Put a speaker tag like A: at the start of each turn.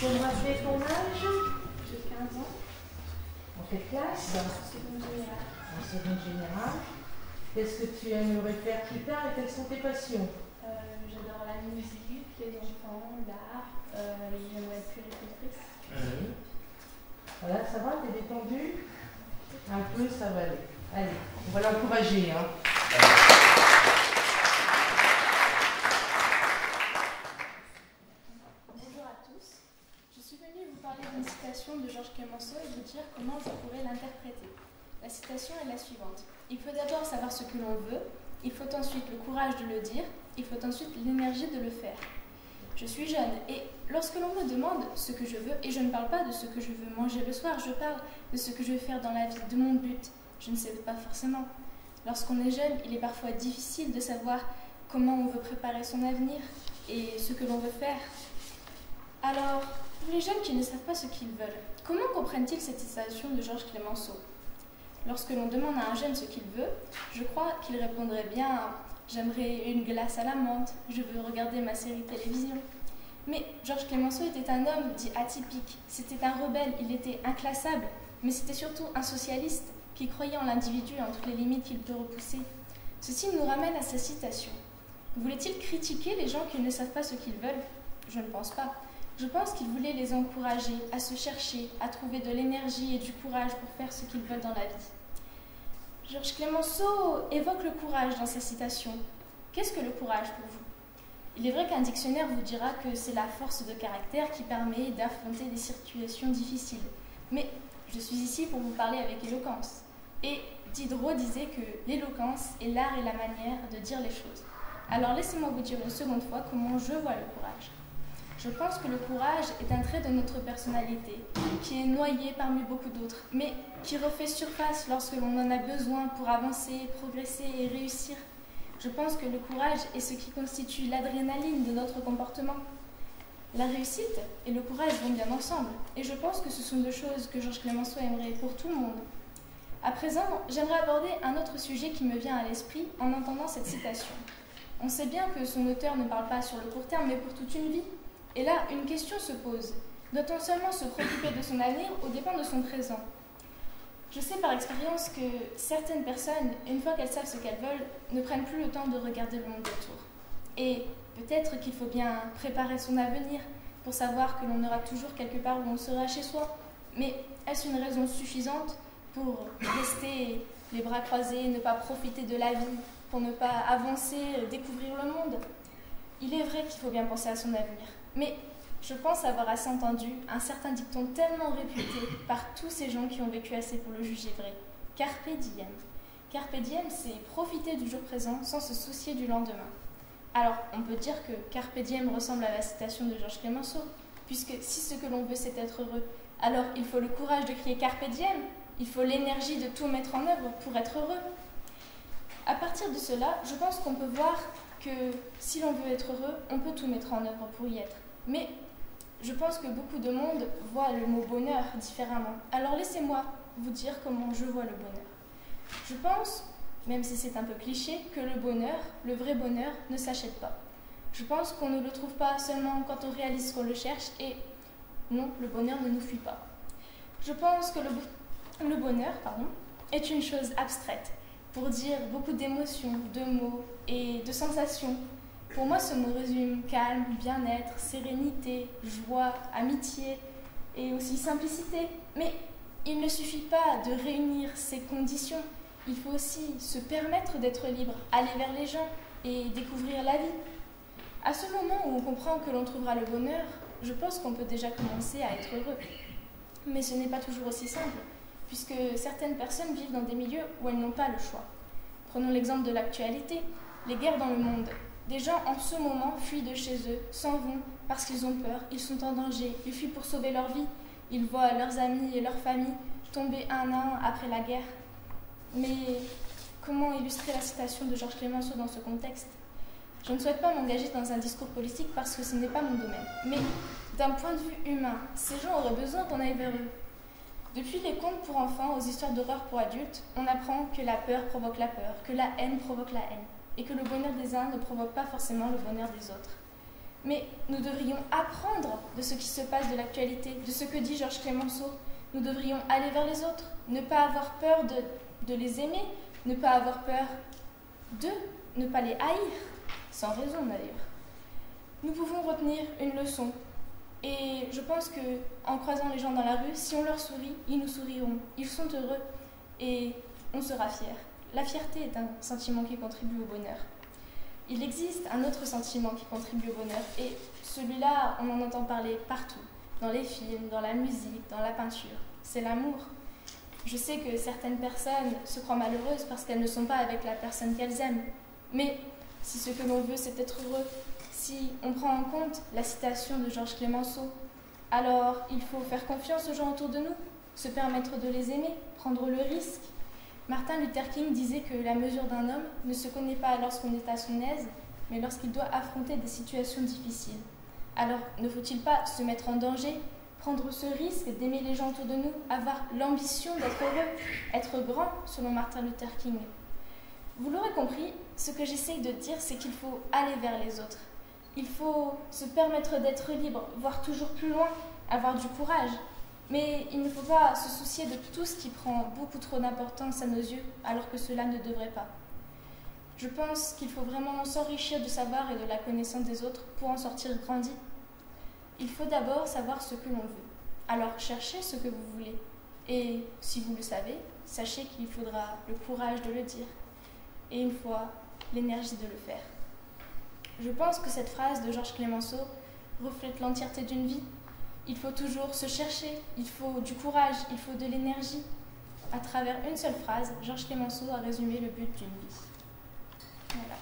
A: peux me rappeler ton âge?
B: J'ai 15 ans.
A: En quelle classe?
B: Seconde générale.
A: En seconde générale. Qu'est-ce que tu aimerais faire plus tard et quelles sont tes passions?
B: J'adore la musique, les enfants, l'art. J'aimerais être puricultrice.
A: Oui. Voilà, ça va? T'es détendue? Un peu, ça va aller. Allez, on va l'encourager, hein.
B: Bonjour à tous. Je suis venue vous parler d'une citation de Georges Clemenceau et vous dire comment je pourrais l'interpréter. La citation est la suivante. Il faut d'abord savoir ce que l'on veut, il faut ensuite le courage de le dire, il faut ensuite l'énergie de le faire. Je suis jeune et lorsque l'on me demande ce que je veux, et je ne parle pas de ce que je veux manger le soir, je parle de ce que je veux faire dans la vie, de mon but. Je ne sais pas forcément. Lorsqu'on est jeune, il est parfois difficile de savoir comment on veut préparer son avenir et ce que l'on veut faire. Alors, pour les jeunes qui ne savent pas ce qu'ils veulent, comment comprennent-ils cette citation de Georges Clemenceau? Lorsque l'on demande à un jeune ce qu'il veut, je crois qu'il répondrait bien « J'aimerais une glace à la menthe, je veux regarder ma série télévision ». Mais Georges Clemenceau était un homme dit atypique, c'était un rebelle, il était inclassable, mais c'était surtout un socialiste qui croyait en l'individu et en toutes les limites qu'il peut repousser. Ceci nous ramène à sa citation. Voulait-il critiquer les gens qui ne savent pas ce qu'ils veulent? Je ne pense pas. Je pense qu'il voulait les encourager à se chercher, à trouver de l'énergie et du courage pour faire ce qu'ils veulent dans la vie. Georges Clemenceau évoque le courage dans sa citation. Qu'est-ce que le courage pour vous? Il est vrai qu'un dictionnaire vous dira que c'est la force de caractère qui permet d'affronter des situations difficiles. Mais je suis ici pour vous parler avec éloquence. Et Diderot disait que l'éloquence est l'art et la manière de dire les choses. Alors laissez-moi vous dire une seconde fois comment je vois le courage. Je pense que le courage est un trait de notre personnalité, qui est noyé parmi beaucoup d'autres, mais qui refait surface lorsque l'on en a besoin pour avancer, progresser et réussir. Je pense que le courage est ce qui constitue l'adrénaline de notre comportement. La réussite et le courage vont bien ensemble, et je pense que ce sont deux choses que Georges Clemenceau aimerait pour tout le monde. À présent, j'aimerais aborder un autre sujet qui me vient à l'esprit en entendant cette citation. On sait bien que son auteur ne parle pas sur le court terme, mais pour toute une vie. Et là, une question se pose. Doit-on seulement se préoccuper de son avenir aux dépens de son présent? Je sais par expérience que certaines personnes, une fois qu'elles savent ce qu'elles veulent, ne prennent plus le temps de regarder le monde autour. Et peut-être qu'il faut bien préparer son avenir pour savoir que l'on aura toujours quelque part où on sera chez soi. Mais est-ce une raison suffisante pour rester les bras croisés, ne pas profiter de la vie, pour ne pas avancer, découvrir le monde? Il est vrai qu'il faut bien penser à son avenir. Mais je pense avoir assez entendu un certain dicton tellement réputé par tous ces gens qui ont vécu assez pour le juger vrai. Carpe diem. Carpe diem, c'est profiter du jour présent sans se soucier du lendemain. Alors, on peut dire que Carpe diem ressemble à la citation de Georges Clemenceau, puisque si ce que l'on veut c'est être heureux, alors il faut le courage de crier Carpe diem, il faut l'énergie de tout mettre en œuvre pour être heureux. À partir de cela, je pense qu'on peut voir que si l'on veut être heureux, on peut tout mettre en œuvre pour y être. Mais je pense que beaucoup de monde voit le mot bonheur différemment. Alors laissez-moi vous dire comment je vois le bonheur. Je pense, même si c'est un peu cliché, que le bonheur, le vrai bonheur, ne s'achète pas. Je pense qu'on ne le trouve pas seulement quand on réalise qu'on le cherche et non, le bonheur ne nous fuit pas. Je pense que le bonheur est une chose abstraite pour dire beaucoup d'émotions, de mots et de sensations. Pour moi, ce mot résume calme, bien-être, sérénité, joie, amitié et aussi simplicité. Mais il ne suffit pas de réunir ces conditions. Il faut aussi se permettre d'être libre, aller vers les gens et découvrir la vie. À ce moment où on comprend que l'on trouvera le bonheur, je pense qu'on peut déjà commencer à être heureux. Mais ce n'est pas toujours aussi simple, puisque certaines personnes vivent dans des milieux où elles n'ont pas le choix. Prenons l'exemple de l'actualité, les guerres dans le monde. Des gens en ce moment fuient de chez eux, s'en vont parce qu'ils ont peur, ils sont en danger, ils fuient pour sauver leur vie. Ils voient leurs amis et leurs familles tomber un à un après la guerre. Mais comment illustrer la citation de Georges Clemenceau dans ce contexte? Je ne souhaite pas m'engager dans un discours politique parce que ce n'est pas mon domaine. Mais d'un point de vue humain, ces gens auraient besoin qu'on aille vers eux. Depuis les contes pour enfants aux histoires d'horreur pour adultes, on apprend que la peur provoque la peur, que la haine provoque la haine, et que le bonheur des uns ne provoque pas forcément le bonheur des autres. Mais nous devrions apprendre de ce qui se passe de l'actualité, de ce que dit Georges Clemenceau. Nous devrions aller vers les autres, ne pas avoir peur de les aimer, ne pas avoir peur d'eux, ne pas les haïr, sans raison d'ailleurs. Nous pouvons retenir une leçon. Et je pense qu'en croisant les gens dans la rue, si on leur sourit, ils nous souriront. Ils sont heureux et on sera fiers. La fierté est un sentiment qui contribue au bonheur. Il existe un autre sentiment qui contribue au bonheur et celui-là, on en entend parler partout, dans les films, dans la musique, dans la peinture. C'est l'amour. Je sais que certaines personnes se croient malheureuses parce qu'elles ne sont pas avec la personne qu'elles aiment. Mais si ce que l'on veut, c'est être heureux, si on prend en compte la citation de Georges Clemenceau, alors il faut faire confiance aux gens autour de nous, se permettre de les aimer, prendre le risque. Martin Luther King disait que la mesure d'un homme ne se connaît pas lorsqu'on est à son aise, mais lorsqu'il doit affronter des situations difficiles. Alors, ne faut-il pas se mettre en danger, prendre ce risque d'aimer les gens autour de nous, avoir l'ambition d'être heureux, être grand, selon Martin Luther King? Vous l'aurez compris, ce que j'essaye de dire, c'est qu'il faut aller vers les autres. Il faut se permettre d'être libre, voir toujours plus loin, avoir du courage. Mais il ne faut pas se soucier de tout ce qui prend beaucoup trop d'importance à nos yeux, alors que cela ne devrait pas. Je pense qu'il faut vraiment s'enrichir du savoir et de la connaissance des autres pour en sortir grandi. Il faut d'abord savoir ce que l'on veut. Alors cherchez ce que vous voulez. Et si vous le savez, sachez qu'il faudra le courage de le dire. Et une fois, l'énergie de le faire. Je pense que cette phrase de Georges Clemenceau reflète l'entièreté d'une vie. Il faut toujours se chercher, il faut du courage, il faut de l'énergie. À travers une seule phrase, Georges Clemenceau a résumé le but d'une vie. Voilà.